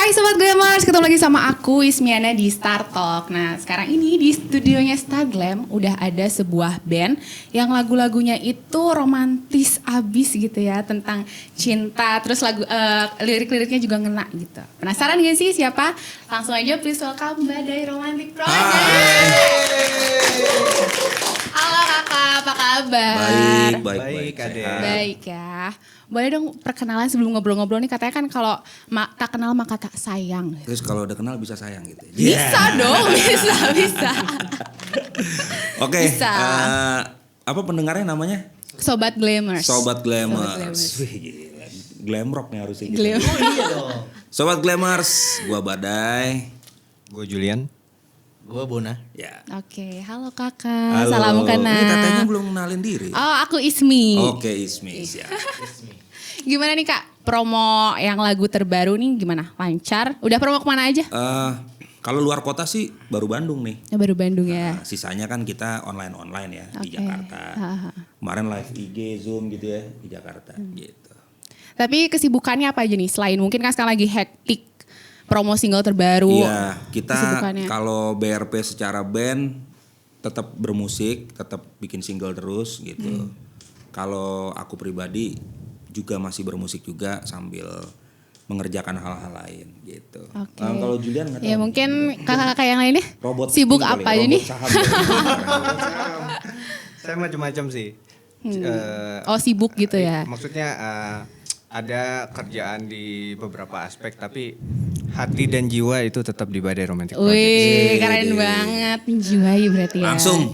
Hai Sobat Glamers, ketemu lagi sama aku Ismiana di Star Talk. Nah sekarang ini di studionya Star Glam udah ada sebuah band yang lagu-lagunya itu romantis abis gitu ya, tentang cinta. Terus lirik-liriknya juga ngena gitu. Penasaran gak sih siapa? Langsung aja please welcome Badai Romantic Project. Halo kakak, apa kabar? Baik, Ade. Baik ya. Boleh dong perkenalan sebelum ngobrol-ngobrol nih, katanya kan kalau tak kenal maka tak sayang. Terus kalau udah kenal bisa sayang gitu. Bisa dong, bisa. Oke, Bisa. apa pendengarnya namanya? Sobat Glamers. Sobat Glamers. Sobat Glamers. Wih, gila. Glam rock nih harusnya. Glam. Oh iya dong. Sobat Glamers, gua Badai. Gue Julian. Gue Bona. Ya. Oke, halo kakak. Halo. Salam kenal. Ini katanya belum kenalin diri. Oh, aku Ismi. Oke, Ismi. Ya. Gimana nih kak, promo yang lagu terbaru nih gimana? Lancar? Udah promo kemana aja? Kalau luar kota sih baru Bandung nih. Baru Bandung ya. Sisanya kan kita online ya di Oke. Jakarta. Kemarin live IG, Zoom gitu ya di Jakarta gitu. Tapi kesibukannya apa aja nih? Selain mungkin kan sekarang lagi hektik promo single terbaru. Iya, kita Kesibukannya. kalau BRP secara band tetap bermusik, tetap bikin single terus gitu. Kalau aku pribadi juga masih bermusik juga sambil mengerjakan hal-hal lain gitu. Oke. Kalau Julian nggak tahu. Ya mungkin kakak-kakak yang lainnya Robot sibuk ini kali, apa aja robot nih? saham ya. Saya macam-macam sih. Oh sibuk gitu ya? Maksudnya ada kerjaan di beberapa aspek, tapi hati dan jiwa itu tetap di Badai Romantic Project. Wih, keren banget. Menjiwai berarti ya. Langsung.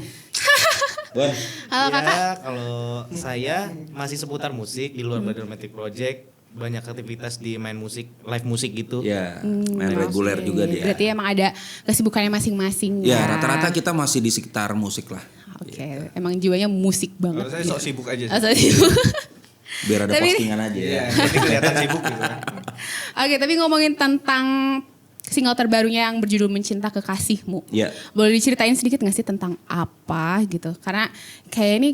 Bon. Halo kakak. Ya, kalau saya masih seputar musik di luar Badai Romantic Project, banyak aktivitas di main musik, live musik gitu. Ya, main reguler Oke. juga dia. Berarti emang ada kesibukannya masing-masing Ya, ya. rata-rata kita masih di sekitar musik lah. Oke, emang jiwanya musik banget. Kalau saya sok sibuk aja sih. Oh, sok sibuk. Biar ada Tapi- postingan aja ya. Iya, nanti kelihatan sibuk gitu. Oke, tapi ngomongin tentang single terbarunya yang berjudul Mencinta Kekasihmu. Iya. Boleh diceritain sedikit gak sih tentang apa gitu? Karena kayak ini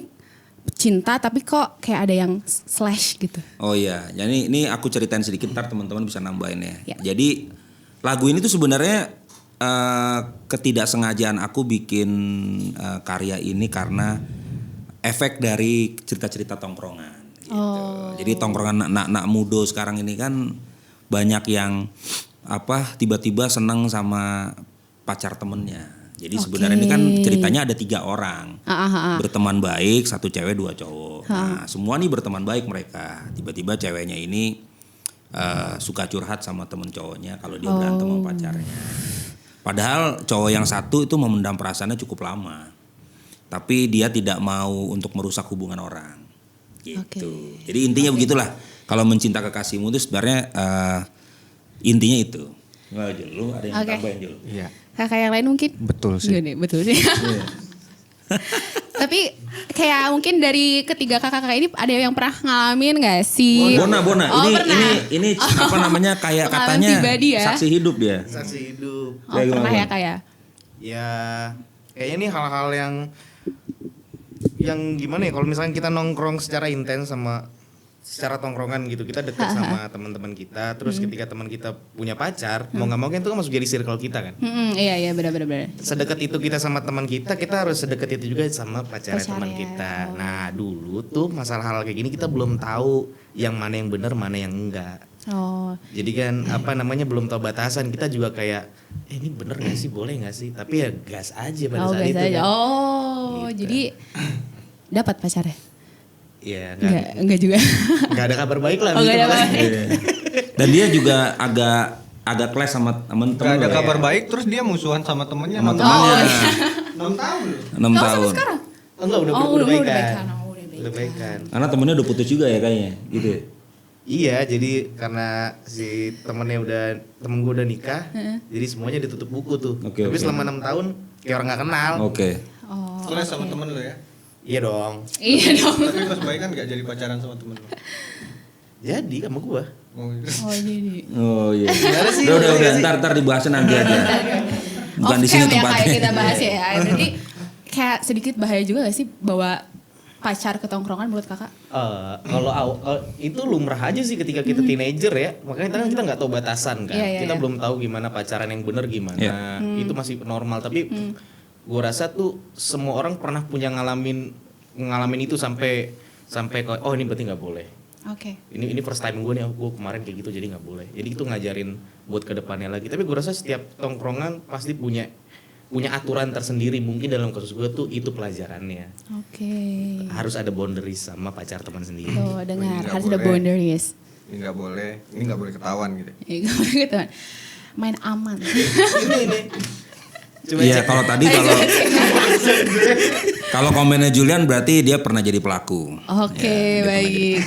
cinta tapi kok kayak ada yang slash gitu. Oh iya, jadi ini aku ceritain sedikit, ntar teman-teman bisa nambahin ya. Ya. Jadi lagu ini tuh sebenarnya ketidaksengajaan aku bikin karya ini karena efek dari cerita-cerita tongkrongan. Gitu. Oh. Jadi tongkrongan anak-anak muda sekarang ini kan banyak yang tiba-tiba seneng sama pacar temennya. Jadi sebenarnya ini kan ceritanya ada 3 orang. Berteman baik, 1 cewek 2 cowok. Nah semua nih berteman baik mereka. Tiba-tiba ceweknya ini suka curhat sama temen cowoknya kalau dia berantem sama pacarnya. Padahal cowok yang satu itu memendam perasaannya cukup lama. Tapi dia tidak mau untuk merusak hubungan orang. Gitu. Oke. Jadi intinya begitulah. Kalau mencinta kekasihmu itu sebenarnya intinya itu. Nggak, Jul, lu ada yang Oke. tambahin Jul? Iya, Kakak yang lain mungkin? betul sih. Gini, betul sih. Tapi kayak mungkin dari ketiga kakak-kakak ini ada yang pernah ngalamin gak sih? Bona. Oh, pernah. Ini apa namanya kayak Pengalaman katanya pribadi ya? saksi hidup dia. Saksi hidup. Oh, Ya, pernah gimana? ya kayak? Ya, kayaknya ini hal-hal yang gimana ya, kalau misalnya kita nongkrong secara intens secara tongkrongan gitu, kita dekat sama teman-teman kita, terus ketika teman kita punya pacar, mau nggak mau kan itu kan masuk jadi circle kita kan. Iya benar. Sedekat itu kita sama teman kita harus sedekat itu juga sama pacarnya teman Pacarnya. kita. Nah dulu tuh masalah hal kayak gini kita belum tahu yang mana yang benar, mana yang enggak. Oh, Jadi kan belum tahu batasan, kita juga kayak ini bener gak sih, boleh gak sih, tapi ya gas aja pada saat biasa itu aja. kan. Oh, Gitu. jadi dapat pacarnya? Iya Enggak juga. nggak ada kabar baik lah. Oh, gitu nggak ada kan. kabar baik. Dan dia juga agak clash sama temen-temen. Gak ada loh ya. kabar baik, terus dia musuhan sama temennya. Sama 6 temennya. 6 tahun loh. 6 Oh, tahun. sampai sekarang? Enggak, udah Udah baikan. baikan. Udah baikan. Karena temennya udah putus juga ya kayaknya gitu. Iya, jadi karena si temen gue udah nikah, jadi semuanya ditutup buku tuh. Oke, Tapi oke. selama 6 tahun kayak orang nggak kenal. Oke. Oh, Kelas sama temen lo ya. Iya dong. iya dong. Tapi pas baik kan gak jadi pacaran sama temen lo. Jadi sama gue. Oh, gitu. Oh, jadi. Oh iya. Gimana sih? Udah ntar dibahasnya nanti aja. Bukan di sini Off cam ya, tempatnya. kayak kita bahas ya. Berarti kayak sedikit bahaya juga gak sih bahwa pacar ke tongkrongan menurut kakak? Kalau itu lumrah aja sih ketika kita teenager ya, makanya kita nggak tahu batasan kan, kita belum tahu gimana pacaran yang benar gimana, itu masih normal. Tapi gue rasa tuh semua orang pernah punya ngalamin itu sampai kayak oh ini berarti nggak boleh. Oke. Ini first time gue nih, gue kemarin kayak gitu jadi nggak boleh. Jadi itu ngajarin buat kedepannya lagi. Tapi gue rasa setiap tongkrongan pasti punya aturan tersendiri. Mungkin dalam kasus gue tuh itu pelajarannya. Oke. Harus ada boundaries sama pacar teman sendiri. Tuh dengar, Nggak harus ada boleh. boundaries. Ini nggak boleh ketahuan gitu. Iya, gitu. Main aman. ini. Coba Iya, cek. kalau tadi kalau komennya Julian berarti dia pernah jadi pelaku. Oke, baik.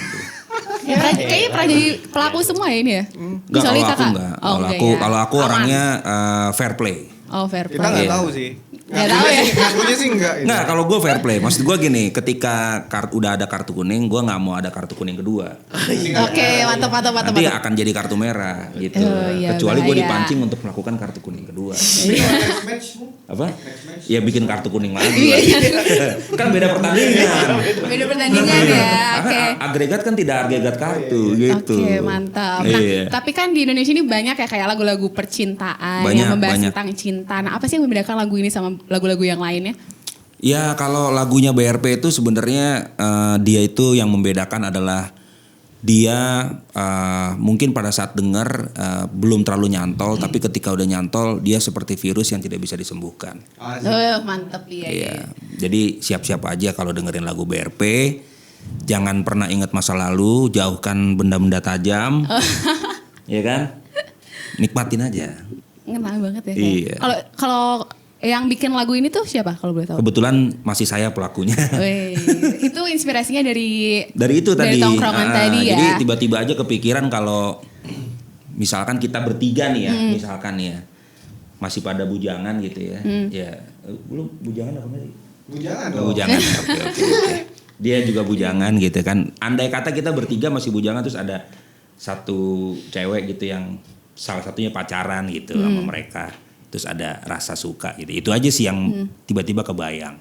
Kayaknya pernah jadi pelaku semua ya ini ya? Enggak, Kecuali kalau aku kakak? enggak. Oh, enggak ya. Kalau aku Aman. orangnya fair play. Oh, fair Kita nggak play. tahu sih. Nggak tahu ya? Ngakunya sih enggak. Gitu. Enggak, kalau gue fair play. Maksud gue gini, ketika udah ada kartu kuning, gue nggak mau ada kartu kuning kedua. Oke, mantap. Nanti akan jadi kartu merah gitu. Oh, iya, Kecuali gue bahaya. dipancing untuk melakukan kartu kuning kedua. Next match. Apa? Ya bikin kartu kuning lagi. Iya. Kan beda pertandingan. Beda pertandingan ya. Oke. Karena agregat kan tidak agregat kartu gitu. Oke, mantap. Nah, Iya. tapi kan di Indonesia ini banyak ya kayak lagu-lagu percintaan yang Banyak, membahas banyak. tentang cinta. Nah, apa sih yang membedakan lagu ini sama lagu-lagu yang lainnya? Ya kalau lagunya BRP itu sebenarnya dia itu yang membedakan adalah dia mungkin pada saat dengar belum terlalu nyantol, tapi ketika udah nyantol dia seperti virus yang tidak bisa disembuhkan. Mantap ya. Iya. Jadi siap-siap aja kalau dengerin lagu BRP. Jangan pernah ingat masa lalu, jauhkan benda-benda tajam. Ya kan? Nikmatin aja. Ngena banget ya. Iya. Kalau yang bikin lagu ini tuh siapa kalau boleh tahu? Kebetulan masih saya pelakunya. Wih, itu inspirasinya dari Dari dari tongkrongan tadi ya. Jadi tiba-tiba aja kepikiran kalau misalkan kita bertiga nih ya, misalkan ya masih pada bujangan gitu ya. Ya, belum bujangan apa tadi? Bujangan Oh, bujangan. Oke. Dia juga bujangan gitu kan. Andai kata kita bertiga masih bujangan terus ada satu cewek gitu yang salah satunya pacaran gitu sama mereka. Terus ada rasa suka gitu. Itu aja sih yang tiba-tiba kebayang.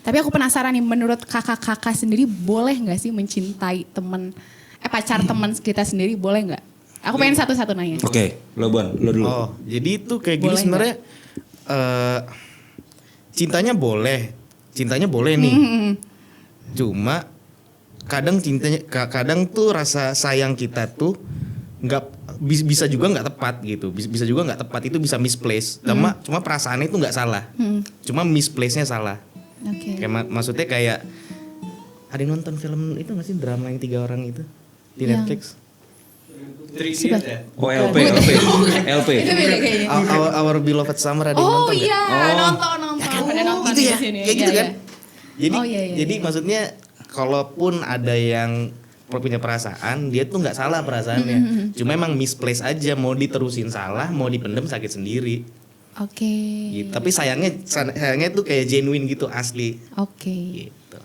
Tapi aku penasaran nih, menurut kakak-kakak sendiri boleh nggak sih mencintai pacar teman kita sendiri, boleh nggak? Aku pengen satu-satu nanya. Oke, lo Bon, lo dulu. Oh, jadi itu kayak gini Boleh sebenarnya cintanya boleh nih. Cuma kadang tuh rasa sayang kita tuh nggak bisa juga nggak tepat gitu, bisa juga nggak tepat, itu bisa misplace. Cuma perasaannya itu nggak salah, cuma misplace-nya salah. Oke. Kayak maksudnya kayak ada yang nonton film itu nggak sih, drama yang 3 orang itu di Yang- Netflix? Siapa? Oh, LP. Itu beda kayaknya. Our Beloved Summer, ada yang Oh nonton nggak? iya, nonton. Pada nonton Gitu di ya, sini. kayak gitu Iya, kan. iya. Jadi Oh, iya, jadi iya. maksudnya kalaupun ada yang punya perasaan, dia tuh nggak salah perasaannya. Cuma emang misplace aja, mau diterusin salah, mau dipendem sakit sendiri. Oke. Gitu. Tapi sayangnya tuh kayak genuine gitu, asli. Oke. Gitu.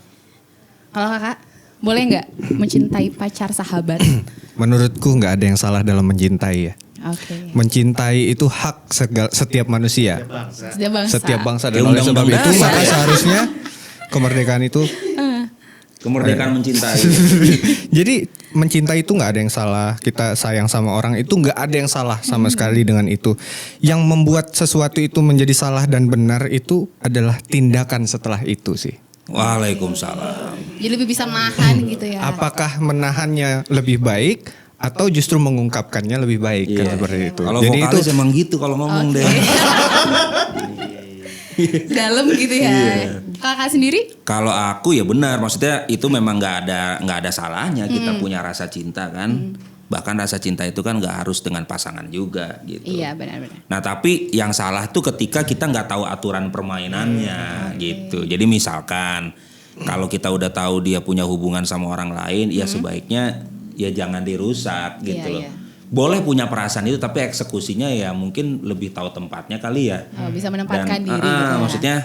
Kalau kakak, boleh nggak mencintai pacar sahabat? Menurutku nggak ada yang salah dalam mencintai ya. Oke. Mencintai itu hak setiap manusia, Setiap bangsa. setiap bangsa, dan Ya, oleh sebab undang-undang itu dasar maka ya. seharusnya kemerdekaan itu. Kemerdekaan mencintai. Jadi mencintai itu nggak ada yang salah. Kita sayang sama orang itu nggak ada yang salah sama sekali dengan itu. Yang membuat sesuatu itu menjadi salah dan benar itu adalah tindakan setelah itu sih. Waalaikumsalam. Jadi lebih bisa nahan gitu ya. Apakah menahannya lebih baik atau justru mengungkapkannya lebih baik kan Iya. seperti itu. Kalau Jadi itu vokalis emang gitu kalau ngomong deh. Dalam gitu ya. Kakak sendiri? Kalau aku ya benar, maksudnya itu memang nggak ada salahnya kita punya rasa cinta kan. Bahkan rasa cinta itu kan nggak harus dengan pasangan juga gitu. Iya benar-benar. Nah tapi yang salah tuh ketika kita nggak tahu aturan permainannya gitu. Jadi misalkan kalau kita udah tahu dia punya hubungan sama orang lain, ya sebaiknya ya jangan dirusak gitu Iya, loh. iya. Boleh punya perasaan itu tapi eksekusinya ya mungkin lebih tahu tempatnya kali ya. Oh, bisa menempatkan Dan, diri gitu ya. maksudnya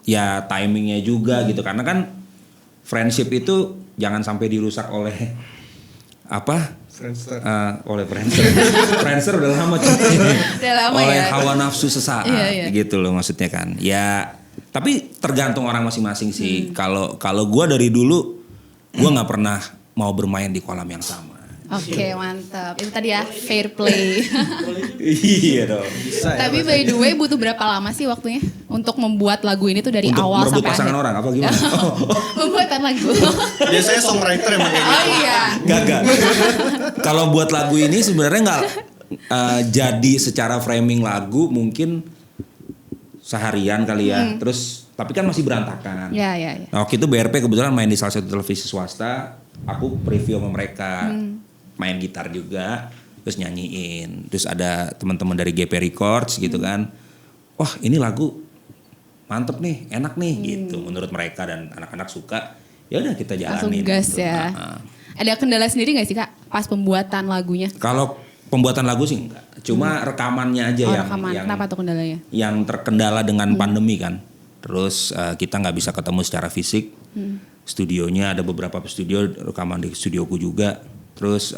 ya timingnya juga gitu karena kan friendship itu jangan sampai dirusak oleh apa? Oleh Friendster. Friendster udah lama cuy. Udah lama oleh ya. hawa nafsu sesaat Iya, iya. gitu loh maksudnya kan. Ya Tapi tergantung orang masing-masing sih. Kalau gue dari dulu gue nggak pernah mau bermain di kolam yang sama. Oke, mantap. Itu tadi ya fair play. Iya dong. Tapi by the way butuh berapa lama sih waktunya untuk membuat lagu ini tuh dari Untuk awal merebut sampai pasangan akhir? orang apa gimana? Pembuatan lagu. Biasanya songwriter emang kayak gitu. Oh iya. Gak. Kalau buat lagu ini sebenarnya nggak jadi secara framing lagu mungkin seharian kali ya. Terus tapi kan masih berantakan. Ya. Nah, waktu itu BRP kebetulan main di salah satu televisi swasta. Aku preview sama mereka. Main gitar juga, terus nyanyiin. Terus ada teman-teman dari GP Records gitu kan. Wah, ini lagu mantep nih, enak nih gitu menurut mereka dan anak-anak suka. Ya udah kita Langsung jalanin. gas gitu. ya. Ada kendala sendiri gak sih Kak pas pembuatan lagunya? Kalau pembuatan lagu sih enggak. Cuma rekamannya aja Rekaman. Kenapa tuh kendalanya? yang terkendala dengan pandemi kan. Terus kita nggak bisa ketemu secara fisik. Studionya ada beberapa studio, rekaman di studioku juga. Terus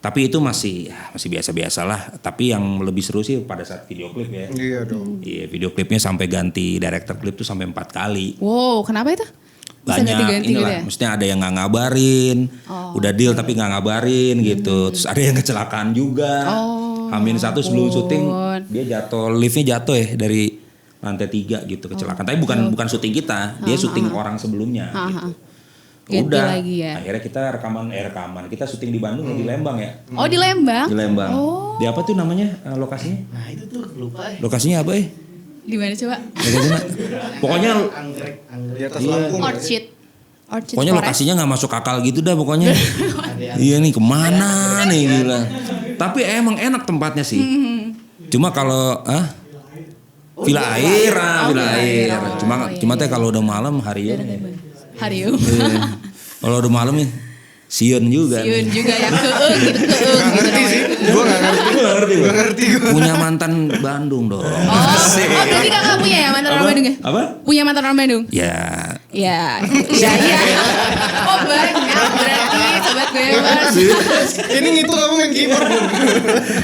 tapi itu masih biasa-biasa lah. Tapi yang lebih seru sih pada saat video klip ya. Iya dong. Iya, video klipnya sampai ganti director klip tuh sampai 4 kali. Wow, kenapa itu? Bisa Banyak ganti-ganti inilah, gitu ya? maksudnya ada yang nggak ngabarin, udah deal tapi nggak ngabarin gitu. Terus ada yang kecelakaan juga. Hamin 1 sebelum syuting dia jatuh, liftnya jatuh ya dari lantai 3 gitu kecelakaan. Tapi bukan syuting kita, dia syuting orang sebelumnya. Gitu. Ganti Udah, lagi ya? akhirnya kita rekaman. Kita syuting di Bandung ya, di Lembang ya. Oh di Lembang? Di Lembang. Di apa tuh namanya lokasinya? Nah itu tuh lupa ya. Lokasinya apa Di mana coba? Lokasinya, pokoknya Anggrek. Di atas Lampung. Orchid pokoknya Forest. lokasinya nggak masuk akal gitu dah pokoknya. Iya nih kemana nih gila. Tapi emang enak tempatnya sih. Cuma kalau Villa Air, Villa Air. Cuma teh kalau udah malam harian. Hariu. Iya. Kalau udah malam nih Sion juga. Siun juga yang keung gitu namanya. Gue gak ngerti. Punya mantan Bandung dong. Oh berarti kakak punya ya mantan orang Bandung ya? Apa? Punya mantan orang Bandung? Ya. Iya. Oh banyak berarti sobat gue mas. Ini ngitung kamu main keyboard belum?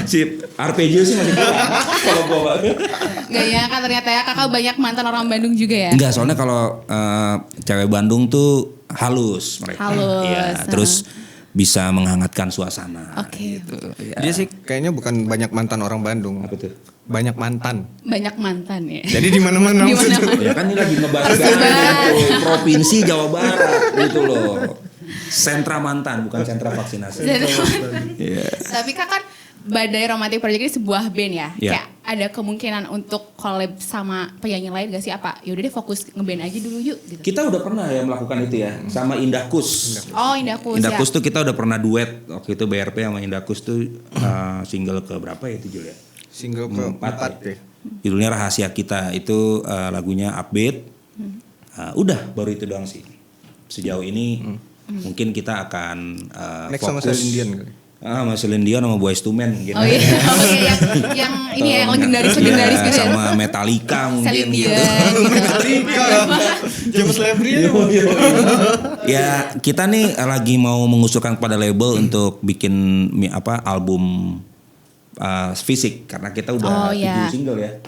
Si arpeggio sih masih kurang. Kalau gua Gak ya kan ternyata ya kakak banyak mantan orang Bandung juga ya? enggak, soalnya kalau cewek Bandung tuh halus mereka. Halus. Iya, terus bisa menghangatkan suasana. Oke. Gitu. Ya. Dia sih kayaknya bukan banyak mantan orang Bandung. Apa tuh? Banyak mantan. Banyak mantan ya. Jadi di mana-mana Di maksudnya. mana-mana. Ya kan ini lagi ngebahas gitu, provinsi Jawa Barat gitu loh. Sentra mantan bukan sentra vaksinasi. Iya. Tapi kak kan Badai Romantic Project ini sebuah band ya. Iya. Kayak ada kemungkinan untuk collab sama penyanyi lain gak sih apa? Yaudah deh fokus ngeband aja dulu yuk gitu. Kita udah pernah ya melakukan itu ya sama Indahkus. Oh Indahkus ya. Indahkus tuh kita udah pernah duet waktu itu BRP sama Indahkus tuh single ke berapa ya itu Jul ya? Single keempat deh. Judulnya Rahasia Kita itu lagunya upbeat. Udah baru itu doang sih. Sejauh ini mungkin kita akan Next sama fokus. Celine Dion kali. Sama Celine Dion sama Boyz II Men mungkin. Oh iya, yang ini ya yang legendaris gitu ya. Sama Metallica mungkin Celine gitu. Dion. Metallica. James Labrie. Ya kita nih lagi mau mengusulkan kepada label untuk bikin album fisik karena kita udah 7 single ya.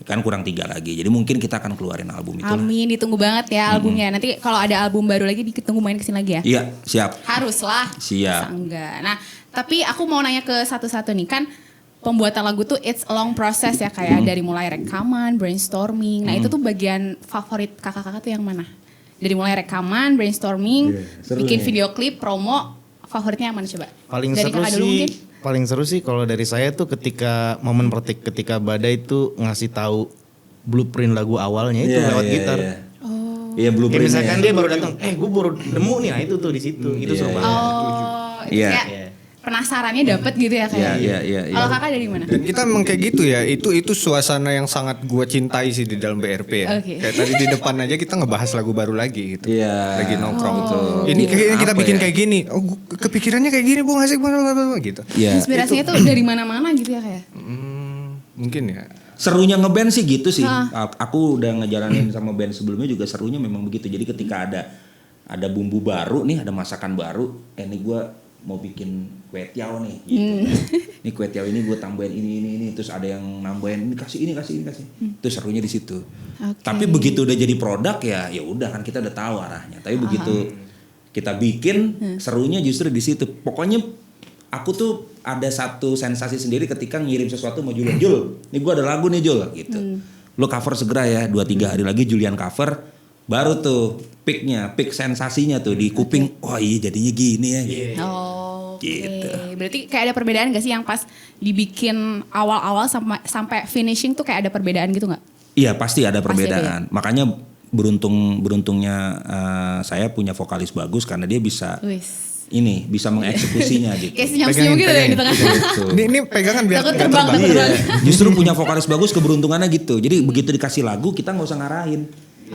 Kan kurang 3 lagi. Jadi mungkin kita akan keluarin album itu. Amin, ditunggu banget ya albumnya. Nanti kalau ada album baru lagi ditunggu main kesini lagi ya. Iya, siap. Haruslah. Siap. Masa enggak. Nah, tapi aku mau nanya ke satu-satu nih kan. Pembuatan lagu tuh it's a long process ya kayak dari mulai rekaman, brainstorming. Nah itu tuh bagian favorit kakak-kakak tuh yang mana? Dari mulai rekaman, brainstorming, bikin video klip, promo, favoritnya yang mana coba? Paling dari seru kakak dulu mungkin? sih. Paling seru sih kalau dari saya tuh ketika momen ketika Badai tuh ngasih tahu blueprint lagu awalnya itu lewat gitar. Iya Kayak blueprint. misalkan dia baru datang, gue baru nemu nih, nah itu tuh di situ, itu seru banget. Oh, Iya. kayak penasarannya dapet gitu ya kayak. Iya. Kalau kakak dari mana? Dan kita memang kayak gitu ya. Itu suasana yang sangat gue cintai sih di dalam BRP ya. Oke. Kayak tadi di depan aja kita ngebahas lagu baru lagi gitu. Iya. Lagi nongkrong Betul. tuh. Ini kayaknya kita Apa bikin ya? kayak gini. Oh, kepikirannya kayak gini, Bu, asik banget gitu. Iya. Inspirasinya tuh dari mana-mana gitu ya kayak. Mungkin ya. Serunya ngeband sih gitu sih. Aku udah ngejalanin sama band sebelumnya juga serunya memang begitu. Jadi ketika ada bumbu baru nih, ada masakan baru, ini gue mau bikin kue tiao nih gitu. Ini kue tiaw ini gue tambahin ini, terus ada yang nambahin ini kasih. Itu serunya di situ. Tapi begitu udah jadi produk ya udah kan kita udah tahu arahnya. Tapi begitu kita bikin serunya justru di situ. Pokoknya aku tuh ada satu sensasi sendiri ketika ngirim sesuatu sama Julian. Jul, ini gue ada lagu nih Jul gitu. Lo cover segera ya, 2-3 hari lagi Julian cover. Baru tuh peak sensasinya tuh di kuping. Oh iya jadinya gini ya. Gitu. Berarti kayak ada perbedaan gak sih yang pas dibikin awal-awal sampai finishing tuh kayak ada perbedaan gitu gak? Iya pasti ada perbedaan. Makanya beruntungnya saya punya vokalis bagus karena dia bisa bisa mengeksekusinya gitu. Kayak senyum-senyum gitu ya di tengah. Ini pegangan biar takut terbang. Justru punya vokalis bagus keberuntungannya gitu. Jadi begitu dikasih lagu kita nggak usah ngarahin.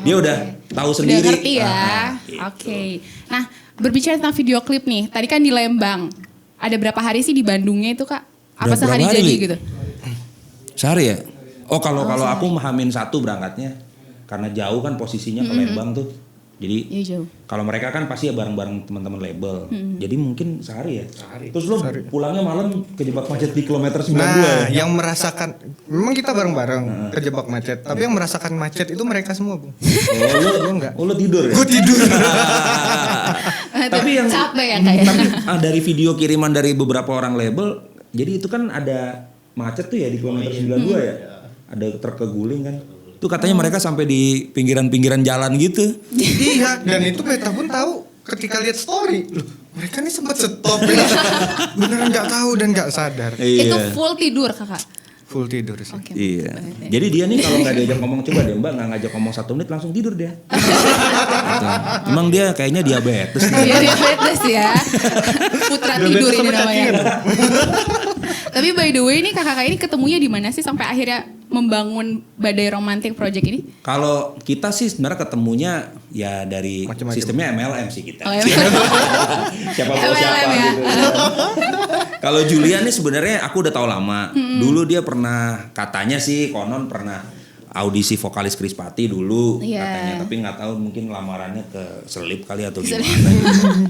Dia udah tahu sendiri. Udah ngerti ya. Gitu. Oke. Nah, berbicara tentang video klip nih. Tadi kan di Lembang. Ada berapa hari sih di Bandungnya itu, Kak? Apa sehari jadi gitu? Sehari ya? Oh, kalau aku H-1 berangkatnya. Karena jauh kan posisinya ke Lembang tuh. Jadi kalau mereka kan pasti ya bareng-bareng teman-teman label. Jadi mungkin sehari ya. Terus lo pulangnya malam kejebak macet di kilometer 92 ya? Yang merasakan memang kita bareng-bareng kejebak macet, tapi yang merasakan macet itu mereka semua, Bung. Lo enggak? Lo tidur ya? Gue tidur. Tapi yang capek ya kayak. Tapi dari video kiriman dari beberapa orang label, jadi itu kan ada macet tuh ya di kilometer 92 ya. Ada truk keguling kan. Itu katanya mereka sampai di pinggiran-pinggiran jalan gitu. Iya, dan itu Beta pun tahu ketika lihat story. Loh, mereka nih sempat stop ya. Beneran nggak tahu dan nggak sadar. Itu full tidur, Kakak? Full tidur sih. Okay. Iya. Jadi dia nih kalau nggak diajak ngomong, coba deh Mbak nggak ngajak ngomong 1 menit langsung tidur dia. Gitu. Emang dia kayaknya diabetes. Iya diabetes ya. Putra tidur ini namanya. Tapi by the way ini kakak ini ketemunya di mana sih sampai akhirnya membangun Badai Romantic Project ini? Kalau kita sih sebenarnya ketemunya ya dari Macem-macem. Sistemnya MLM sih kita. Oh, MLM. Siapa bawa siapa MLM ya? gitu. Kalau Julian nih sebenarnya aku udah tahu lama. Dulu dia pernah katanya sih konon pernah audisi vokalis Krispati dulu katanya, tapi nggak tahu mungkin lamarannya ke selip kali atau gimana.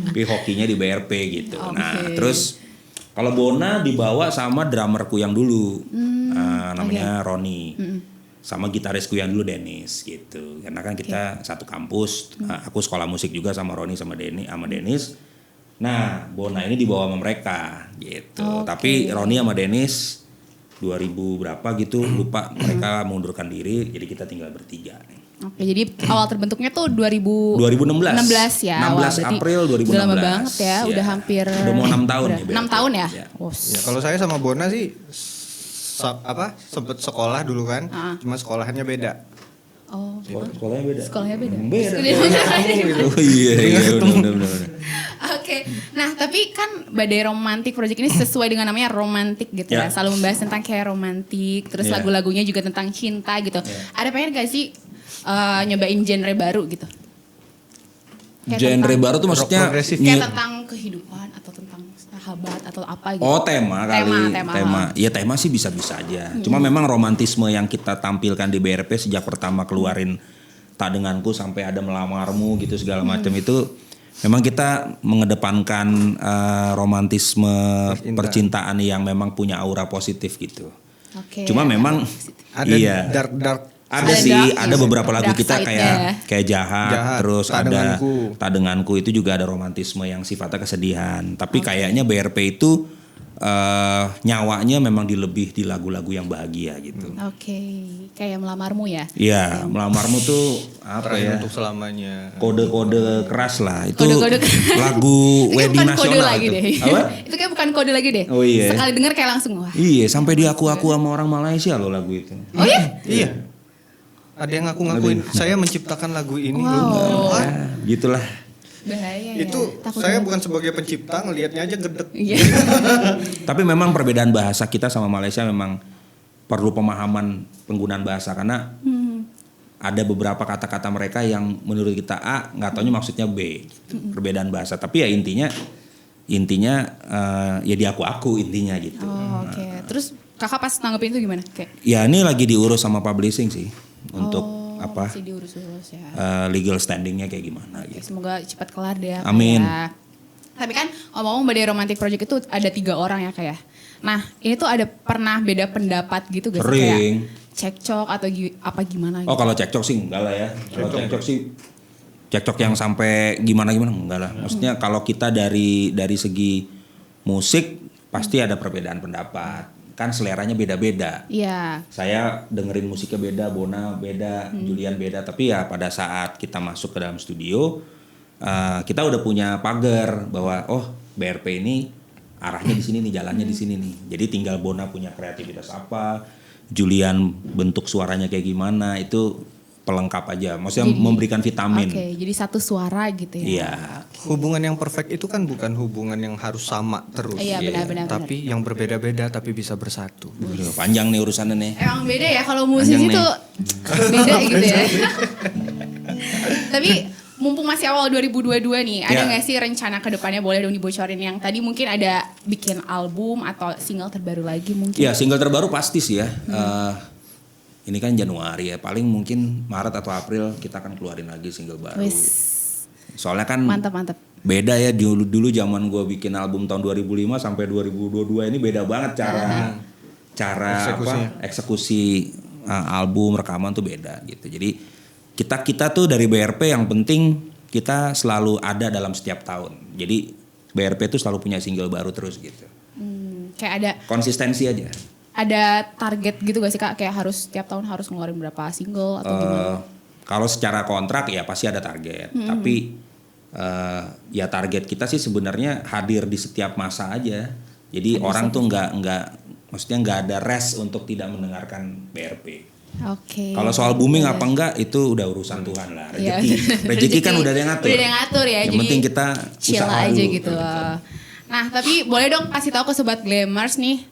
Tapi hokinya di BRP gitu. Nah, terus kalau Bona dibawa sama drummerku yang dulu, namanya Roni, sama gitarisku yang dulu Dennis gitu. Karena kan kita satu kampus, aku sekolah musik juga sama Roni sama Dennis. Nah, Bona ini dibawa sama mereka gitu. Tapi Roni sama Dennis 2000 berapa gitu, lupa mereka mengundurkan diri, jadi kita tinggal bertiga. Oke, jadi awal terbentuknya tuh 2016 ya. 16 April 2016. Udah lama banget ya, udah hampir. Udah mau 6 tahun nih. 6 tahun ya? Ya. Ya, kalau saya sama Bona sih sempet sekolah dulu kan, cuma sekolahannya beda. Oh, sekolahnya beda. Sekolahnya beda. Oh iya benar. Oke, nah tapi kan Badai Romantic Project ini sesuai dengan namanya romantik gitu ya. Selalu membahas tentang kayak romantik, terus lagu-lagunya juga tentang cinta gitu. Ada pengen gak sih nyobain genre baru gitu? Genre baru tuh maksudnya kayak tentang kehidupan atau tentang sahabat atau apa gitu. Oh tema kali. Tema. Ya tema sih bisa-bisa aja. Cuma memang romantisme yang kita tampilkan di BRP sejak pertama keluarin Tak Denganku sampai ada Melamarmu gitu segala macam itu memang kita mengedepankan romantisme percintaan yang memang punya aura positif gitu. Cuma memang ada dark ada sih, ada beberapa lagu kita kayak jahat, terus ada Tak Denganku itu juga ada romantisme yang sifatnya kesedihan. Tapi kayaknya BRP itu nyawanya memang dilebih di lagu-lagu yang bahagia gitu. Kayak Melamarmu ya? Iya, Melamarmu tuh apa ya? Untuk selamanya. Kode-kode keras lah. Itu kode keras. Lagu wedding nasional lagi itu. Deh. Apa? Itu kayak bukan kode lagi deh. Oh iya. Sekali denger kayak langsung wah. Iya, sampai diaku-aku sama orang Malaysia loh lagu itu. Oh iya? Iya. Ada yang ngaku-ngakuin saya menciptakan lagu ini. Ya, gitulah. Bahaya itu ya. Saya bukan sebagai pencipta, ngelihatnya aja gedek. Iya. Tapi memang perbedaan bahasa kita sama Malaysia memang perlu pemahaman penggunaan bahasa karena ada beberapa kata-kata mereka yang menurut kita A nggak taunya maksudnya B. Perbedaan bahasa. Tapi ya intinya ya di aku intinya gitu. Oke. Terus kakak pas nanggepin itu gimana? Ya ini lagi diurus sama publishing sih untuk apa? Masih diurus-urus ya. Legal standingnya kayak gimana gitu. Semoga cepat kelar deh. Amin. Ya. Tapi kan ngomong-ngomong Badai Romantic Project itu ada 3 orang ya kayak. Nah ini tuh ada pernah beda pendapat gitu gak sih? Sering. Kayak cekcok atau apa gimana gitu? Oh kalau cekcok sih enggak lah ya. Kalau cekcok sih cekcok yang sampai gimana-gimana enggak lah. Maksudnya kalau kita dari segi musik pasti ada perbedaan pendapat. Kan seleranya beda-beda. Iya. Saya dengerin musiknya beda, Bona beda, Julian beda. Tapi ya pada saat kita masuk ke dalam studio, kita udah punya pagar bahwa BRP ini arahnya di sini nih, jalannya di sini nih. Jadi tinggal Bona punya kreativitas apa, Julian bentuk suaranya kayak gimana, itu pelengkap aja. Maksudnya memberikan vitamin. Oke, jadi satu suara gitu ya. Iya. Hubungan yang perfect itu kan bukan hubungan yang harus sama terus. Iya benar-benar. Tapi yang berbeda-beda tapi bisa bersatu. Udah, panjang nih urusannya nih. Emang beda ya kalau musisi Panjang tuh beda gitu ya. Tapi mumpung masih awal 2022 nih, ada nggak sih rencana ke depannya, boleh dong dibocorin, yang tadi mungkin ada bikin album atau single terbaru lagi mungkin? Iya, single terbaru pasti sih ya. Ini kan Januari ya, paling mungkin Maret atau April kita akan keluarin lagi single baru. Soalnya kan Mantap. beda ya, dulu zaman gue bikin album tahun 2005 sampai 2022 ini beda banget cara eksekusi album, rekaman tuh beda gitu. Jadi kita tuh dari BRP yang penting kita selalu ada dalam setiap tahun. Jadi BRP tuh selalu punya single baru terus gitu. Kayak ada Konsistensi aja. ada target gitu gak sih Kak? Kayak harus setiap tahun harus ngeluarin berapa single atau gimana? Kalau secara kontrak ya pasti ada target. Tapi ya target kita sih sebenarnya hadir di setiap masa aja. Jadi orang tuh maksudnya nggak ada rest untuk tidak mendengarkan BRP. Oke. Kalau soal booming apa enggak itu udah urusan Tuhan lah. Rezeki kan udah ada yang ngatur. Udah ada yang ngatur ya. Yang jadi penting kita chill usaha aja dulu, gitu. Nah tapi boleh dong kasih tahu ke Sobat Glammers nih.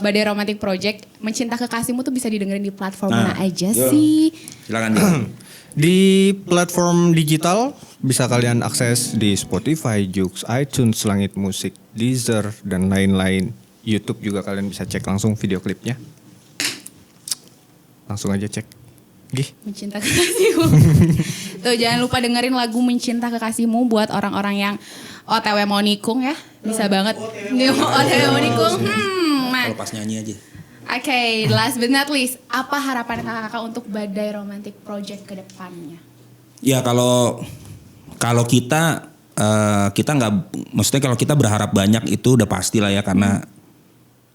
Badai Romantic Project, Mencinta Kekasihmu tuh bisa didengerin di platform mana aja sih? Silakan dia. Di platform digital bisa kalian akses di Spotify, Joox, iTunes, Langit Musik, Deezer, dan lain-lain. YouTube juga kalian bisa cek langsung video klipnya. Langsung aja cek. Gih. Mencinta Kekasihmu. Tuh jangan lupa dengerin lagu Mencinta Kekasihmu buat orang-orang yang OTW mau nikung ya. Bisa banget. OTW mau nikung. Kalau pas nyanyi aja. Oke, last but not least, apa harapan kakak-kakak untuk Badai Romantic Project ke depannya? Ya kalau kita nggak, maksudnya kalau kita berharap banyak itu udah pasti lah ya, karena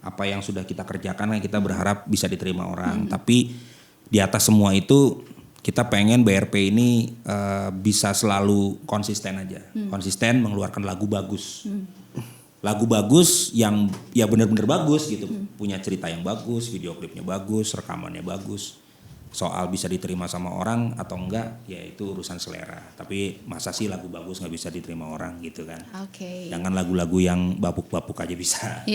apa yang sudah kita kerjakan kan kita berharap bisa diterima orang. Tapi di atas semua itu kita pengen BRP ini bisa selalu konsisten aja, konsisten mengeluarkan lagu bagus. Lagu bagus yang ya benar-benar bagus gitu, punya cerita yang bagus, video klipnya bagus, rekamannya bagus. Soal bisa diterima sama orang atau enggak, ya itu urusan selera. Tapi masa sih lagu bagus nggak bisa diterima orang gitu kan? Oke. Jangan lagu-lagu yang bapuk-bapuk aja bisa.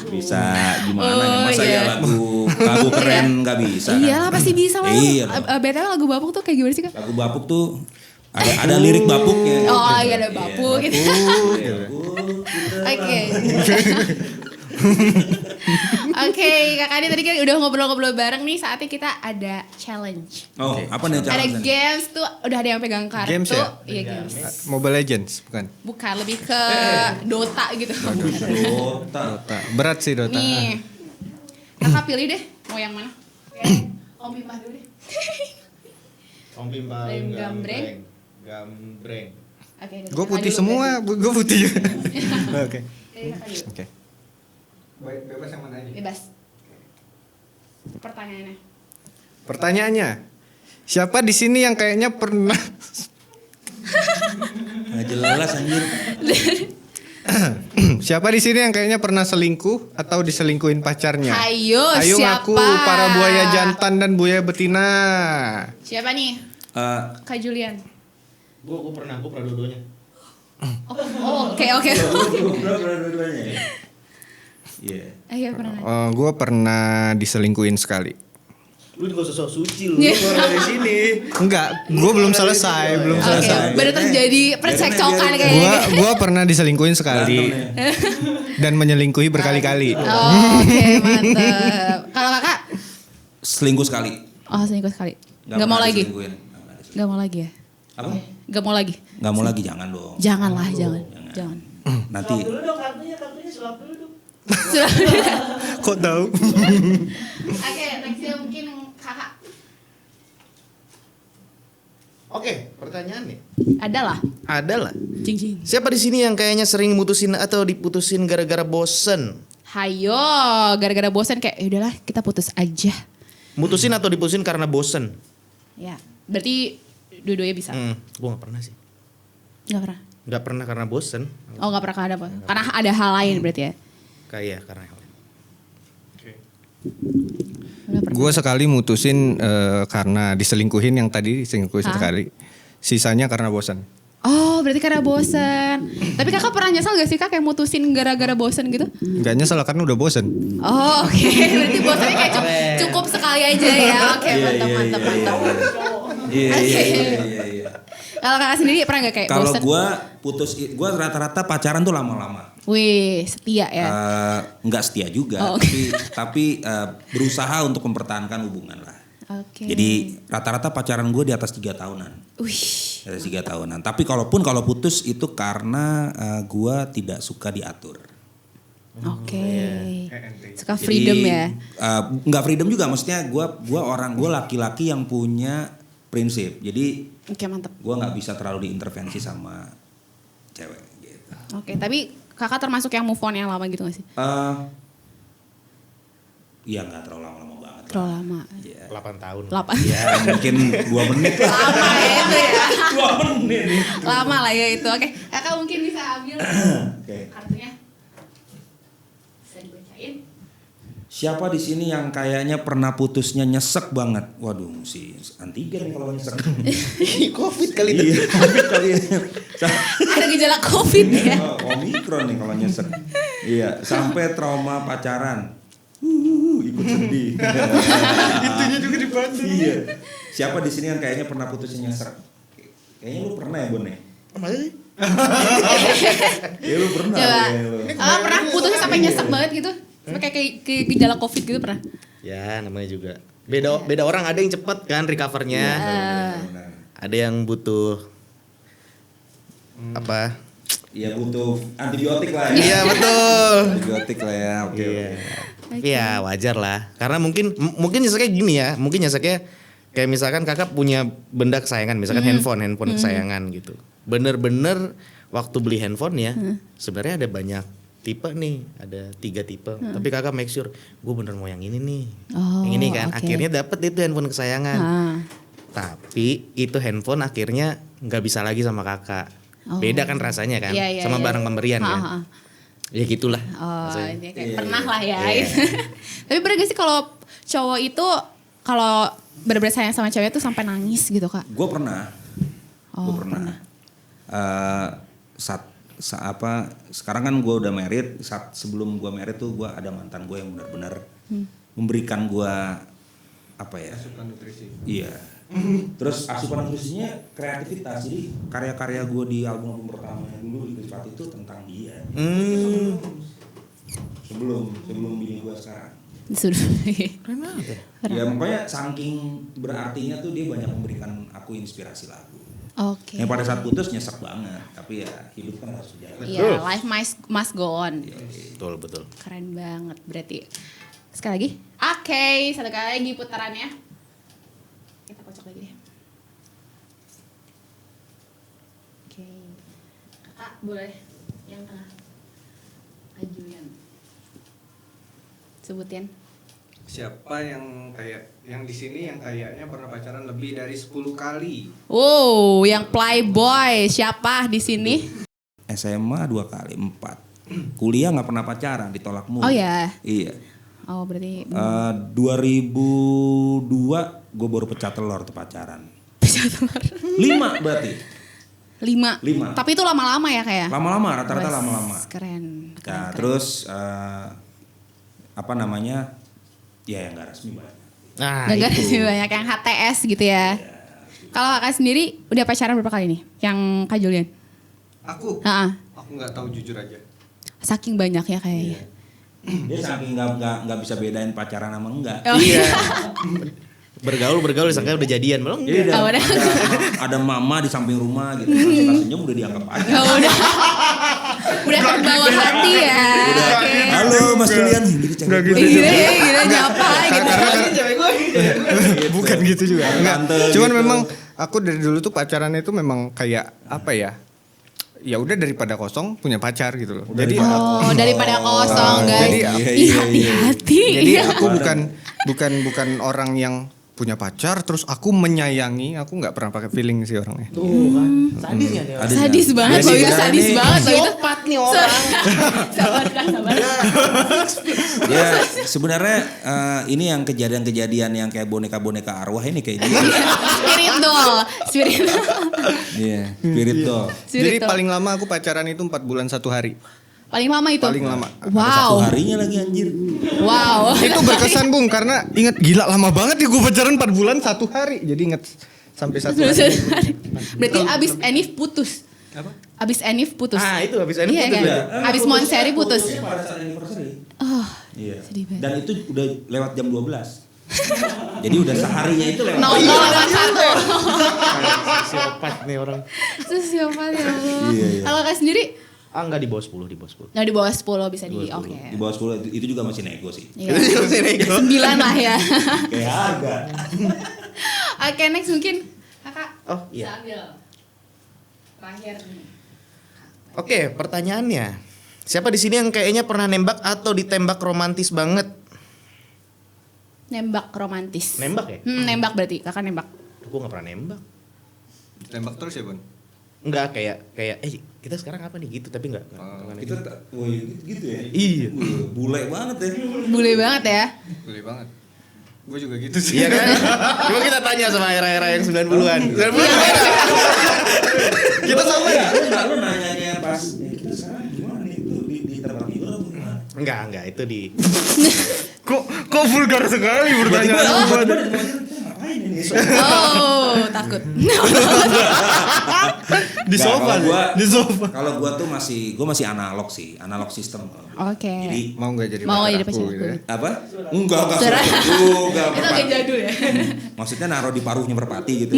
Bisa gimana? Masa ya lagu keren nggak bisa? Iyalah kan? pasti bisa lah. Iya. BTW lagu bapuk tuh kayak gimana sih Kak? Lagu bapuk tuh ada lirik bapuknya. Oh iya ada bapuk gitu. Oke. Oke, Kakak Adi tadi kan udah ngobrol-ngobrol bareng nih, saatnya kita ada challenge. Oh, apa nih Ada challenge? games tuh, udah ada yang pegang kartu. Games ya? Iya games. Mobile Legends bukan? Bukan, lebih ke Dota gitu. Dota. Berat sih Dota. Nih, Kakak pilih deh mau yang mana. Om Pimpah dulu deh. Om Pimpah paling Gambreng. Gambreng. Oke, Gue putih semua, gue putih juga. Oke. Dari Kakak dulu. Oke. Bebas yang mana aja? Bebas. Pertanyaannya. Pertanyaannya, siapa di sini yang kayaknya pernah Nggak jelas anjir. siapa di sini yang kayaknya pernah selingkuh atau diselingkuhin pacarnya? Ayo siapa? ngaku para buaya jantan dan buaya betina. Siapa nih? Kak Julian. Gue pernah dua-duanya. Oke. Iya. Iya pernah. Gue pernah diselingkuhin sekali. Lu juga sosok suci lu keluar dari sini. Enggak, gue belum selesai. Oke, baru terjadi percekcokan kayaknya. Gue pernah diselingkuhin sekali dan menyelingkuhi berkali-kali. Oke, mantap. Kalau Kakak? Selingkuh sekali. Oh, selingkuh sekali. Gak mau lagi? Gak mau lagi ya? Apa? Gak mau lagi? Gak mau lagi, jangan dong. Janganlah, jangan. Nanti. Sulap dulu dong kartunya sulap dulu dong. Sudah. Kok tahu? Oke, nextnya mungkin kakak. Oke, pertanyaan nih. Ada lah. Jing. Siapa di sini yang kayaknya sering mutusin atau diputusin gara-gara bosen? Hayo, gara-gara bosan kayak ya udahlah kita putus aja. Mutusin atau diputusin karena bosen? Ya, berarti dua-duanya bisa. Gue gak pernah sih. Gak pernah. Gak pernah karena bosen. Oh gak pernah ada apa? Karena ada hal lain berarti ya. Kayak karena hal lain. Gue sekali mutusin karena diselingkuhin, yang tadi diselingkuhin sekali. Sisanya karena bosan. Oh berarti karena bosan. Tapi kakak pernah nyesal gak sih kak kayak mutusin gara-gara bosan gitu? Gak nyesel karena udah bosan. Oh oke. Berarti bosannya kayak cukup sekali aja ya. Oke, mantap. Iya. Kalau kakak sendiri pernah gak kayak Kalau bosan? gue rata-rata pacaran tuh lama-lama. Wih setia ya. Nggak setia juga, tapi berusaha untuk mempertahankan hubungan lah. Oke. Jadi rata-rata pacaran gue di atas 3 tahunan. Wih. Di atas 3 tahunan. Tapi kalau putus itu karena gue tidak suka diatur. Oke. Suka freedom ya. Nggak freedom juga, maksudnya gue laki-laki yang punya prinsip. Jadi Oke mantap. gue nggak bisa terlalu diintervensi sama cewek. Gitu. Oke tapi kakak termasuk yang move on yang lama gitu gak sih? Iya nggak terlalu lama banget. Terlalu lama. Ya. 8 tahun. 8. Ya mungkin 2 menit lah. Lama ya itu ya. 2 menit. Lama lah ya itu. Oke, kakak mungkin bisa ambil kartunya. Bisa dibacain. Siapa di sini yang kayaknya pernah putusnya nyesek banget? Waduh, si antigen nih kalau nyesek. Covid kali itu. Iya, Covid kali ini. Ada gejala COVID ya. Omikron nih kalau nyesek. Iya, sampai trauma pacaran. Ikut sedih. Itunya juga dibantu. Iya. Siapa di sini yang kayaknya pernah putusnya nyesek? Kayaknya lu pernah ya, Bon? Masa sih? Ya lu pernah. Coba. kayaknya lu. Kakak pernah putusnya sampai nyesek banget gitu? Sampai kayak gejala COVID gitu pernah? Ya namanya juga. Beda orang, ada yang cepat kan recovernya. Benar. Ada yang butuh apa? Iya butuh antibiotik lah ya. Iya betul. Antibiotik lah ya. Oke. Iya. Ya wajar lah. Karena mungkin nyeseknya gini ya. Mungkin nyeseknya kayak misalkan kakak punya benda kesayangan, misalkan handphone kesayangan gitu. Bener-bener waktu beli handphone ya, sebenarnya ada banyak tipe nih, ada 3 tipe. Tapi kakak make sure, gue bener mau yang ini nih, yang ini kan. Oke. Akhirnya dapet itu handphone kesayangan. Tapi itu handphone akhirnya nggak bisa lagi sama kakak. Beda kan rasanya kan, Iya, sama barang pemberian kan. Ya gitulah. Oh, maksudnya. ini kayak pernah lah ya. Tapi bener gak sih kalau cowok itu kalau bener-bener sayang sama cewek itu sampai nangis gitu kak? Gue pernah. Oh, Gue pernah. Sekarang kan gue udah married. Sebelum gue married tuh gue ada mantan gue yang benar-benar memberikan gue apa ya? Asupan nutrisi. Iya. Terus asupan nutrisinya kreativitas. Jadi karya-karya gue di album pertamanya dulu di Krispat itu tentang dia. Sebelum bini gue sekarang. Keren banget ya. Ya makanya saking berartinya tuh dia banyak memberikan aku inspirasi lagu. Oke. Yang pada saat putus nyesek banget, tapi ya hidup kan harus berjalan. Iya, life must go on. Betul. Keren banget berarti. Sekali lagi. Oke, satu kali lagi putarannya. Kita kocok lagi deh. Oke. Kakak boleh yang tengah. Ajuan. Sebutin. Siapa yang di sini yang kayaknya pernah pacaran lebih dari 10 kali? Wow, yang playboy siapa di sini? SMA 2 kali, 4. Kuliah nggak pernah pacaran, ditolak mulu. Oh ya. Iya. Oh berarti 2002 gue baru pecah telur tuh pacaran. bisa telur. 5 berarti. 5. Tapi itu lama-lama ya kayak? Lama-lama, rata-rata Wes, lama-lama. Keren. Nah, terus apa namanya? Ya yang nggak resmi banyak. Nah, Gak itu. sih banyak yang HTS gitu ya. Kalau kakak sendiri udah pacaran berapa kali nih? Yang Kak Julian? Aku nggak tahu jujur aja. Saking banyak ya kayaknya. Dia saking nggak bisa bedain pacaran sama enggak. Oh, Iya. Bergaul disangka udah jadian, belum? Jadi Oh, udah. ada mama di samping rumah gitu. Suka senyum udah dianggap aja. Oh, udah terbawa hati ya. Oke. Halo Mas Julian, gitu cewek gue. Gila nyapa gitu. Bukan gitu juga. Enggak. Tante Cuman gitu. memang aku dari dulu tuh pacaran itu memang kayak apa ya? Ya udah daripada kosong punya pacar gitu loh. Jadi Oh, daripada kosong guys. Jadi Ih, hati-hati. Jadi aku bukan orang yang punya pacar terus aku menyayangi, aku nggak pernah pakai feeling sih orangnya. Tuh kan, sadis ya dia. Sadis banget Jadi loh itu, kan sadis ini banget loh itu. Psikopat nih orang. Sabar. Ya sebenarnya ini yang kejadian-kejadian yang kayak boneka-boneka arwah ini kayak gitu. Spirit doll. Iya, spirit doll. Jadi paling lama aku pacaran itu 4 bulan 1 hari. Paling lama itu? Paling lama. Satu Wow. harinya lagi anjir. Wow. Itu berkesan Bung karena ingat gila lama banget ya gue pacaran 4 bulan 1 hari. Jadi ingat sampai 1 hari. Berarti abis Enif putus. Apa? Abis Enif putus. Ah itu habis ini Iya putus kan? ya. Abis Monseri putus. Putusnya pada saat anniversary. Oh, Iya. sedih banget. Dan itu udah lewat jam 12. Jadi udah seharinya itu lewat. 0081. Psikopat nih orang. Sosiopat ya Allah. Iya. Kalau Kak sendiri? Ah enggak di bawah 10, di bawah 10. Nah di bawah 10 bisa di oke. Di bawah 10 itu juga masih nego sih. Iya. 9 lah ya. Kayak harga. Oke, next mungkin Kakak. Oh iya. Bisa ambil. Terakhir nih. Oke, pertanyaannya. Siapa di sini yang kayaknya pernah nembak atau ditembak romantis banget? Nembak romantis. Nembak ya? Nembak berarti Kakak nembak. Gue gak pernah nembak. Tembak terus ya Bun? Enggak kayak kita sekarang apa nih gitu tapi enggak. Itu gitu ya. Iya. Bule banget ya. Bule banget ya. Boleh banget. Gue juga gitu sih. Iya kan? Coba kita tanya sama era-era yang 90-an. 90-an. Kita sama ya. Lu nanyanya pas kita sekarang gimana nih itu di tempat tidur apa gimana? Enggak, itu di Kok vulgar sekali pertanyaan Tiba-tiba di tempat tidur kita ngapain ini? Oh, takut. di Nggak, sofa. kalau gua- Di sofa. Kalau gua tuh masih analog sih, analog sistem. Oke. Jadi Mau nggak jadi Mau pacar jadi aku pacar gitu ya? aku. apa? Enggak Cerah. juga. Itu agak jadul ya. Maksudnya naruh di paruhnya merpati gitu.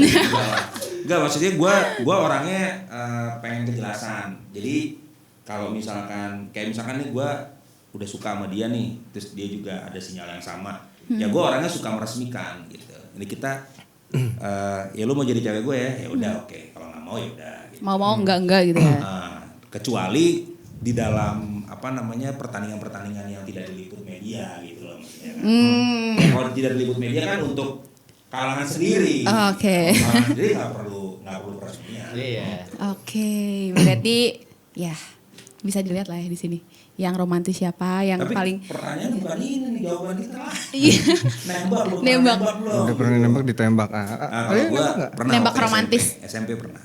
Enggak, maksudnya gua orangnya pengen kejelasan. Jadi kalau misalkan nih gua udah suka sama dia nih, terus dia juga ada sinyal yang sama. Ya gua orangnya suka meresmikan gitu. Ini kita ya lu mau jadi cewek gue ya udah oke. Kalau nggak mau ya udah. Gitu. Mau enggak gitu ya. Kecuali di dalam pertandingan-pertandingan yang tidak diliput media gitu loh maksudnya kan. Kalau tidak diliput media kan untuk kalangan sendiri. Oke. Kalangan sendiri nggak perlu peresmian. Iya. Oke, berarti ya bisa dilihat lah ya di sini. Yang romantis siapa, yang Tapi paling pertanyaan bukan ini nih jawaban kita lah. Iya. Nembak Nembak. belum? Udah pernah nembak ditembak. Kalau gua pernah Nembak waktu romantis. SMP pernah.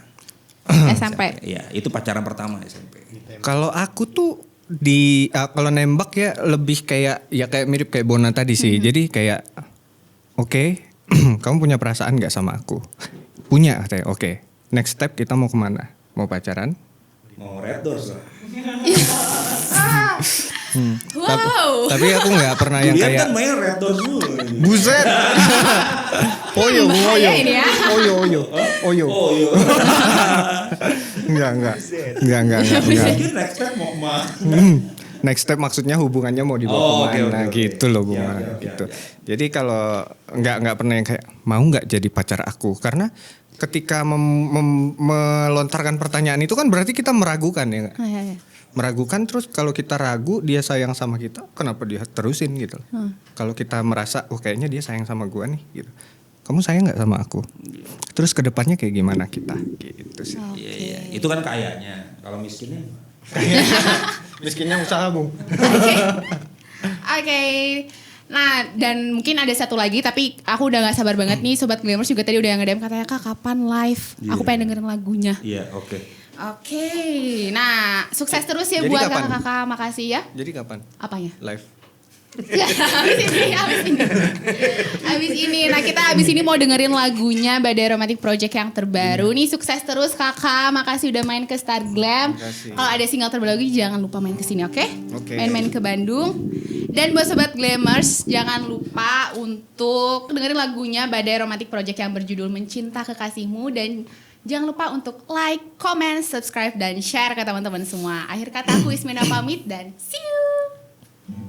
SMP. Iya, itu pacaran pertama SMP. Kalau aku tuh kalau nembak ya lebih kayak mirip kayak Bona tadi sih. Jadi kayak oke, kamu punya perasaan nggak sama aku? Punya katanya. Oke. Next step kita mau kemana? Mau pacaran? Mau Red Doors lah. Wow. Tapi aku nggak pernah yang Julian kayak kan main Red Doors dulu. buset. Oyo, Bahaya ini ya. Oyo. Oh iya. Enggak. Mungkin next time mau kemana? Next step maksudnya hubungannya mau dibawa kemana oke. gitu loh Bung. Ya, Gitu. Jadi kalau nggak pernah yang kayak mau nggak jadi pacar aku karena ketika melontarkan pertanyaan itu kan berarti kita meragukan ya nggak? Iya. Meragukan terus kalau kita ragu dia sayang sama kita kenapa dia terusin gitu? Kalau kita merasa kayaknya dia sayang sama gua nih gitu. Kamu sayang nggak sama aku? Terus kedepannya kayak gimana kita? Gitu sih. Iya. Itu kan kayaknya. Kalau miskinnya Miskinnya usaha Bung. Oke. Nah, dan mungkin ada satu lagi tapi aku udah gak sabar banget nih Sobat Glamours juga tadi udah nge-DM katanya Kak kapan live? Aku pengen dengerin lagunya. Iya, oke. Oke. Nah, sukses terus ya Jadi buat kapan? kakak-kakak. Makasih ya. Jadi kapan? Apanya? Live. Abis ini. Nah, kita abis ini mau dengerin lagunya Badai Romantic Project yang terbaru. Nih sukses terus kakak. Makasih udah main ke Star Glam. Makasih. Kalau ada single terbaru lagi jangan lupa main ke sini, oke? Oke. Main-main ke Bandung. Dan buat Sobat Glammers, jangan lupa untuk dengerin lagunya Badai Romantic Project yang berjudul Mencinta Kekasihmu. Dan jangan lupa untuk like, comment, subscribe, dan share ke teman-teman semua. Akhir kata aku Ismena pamit dan see you.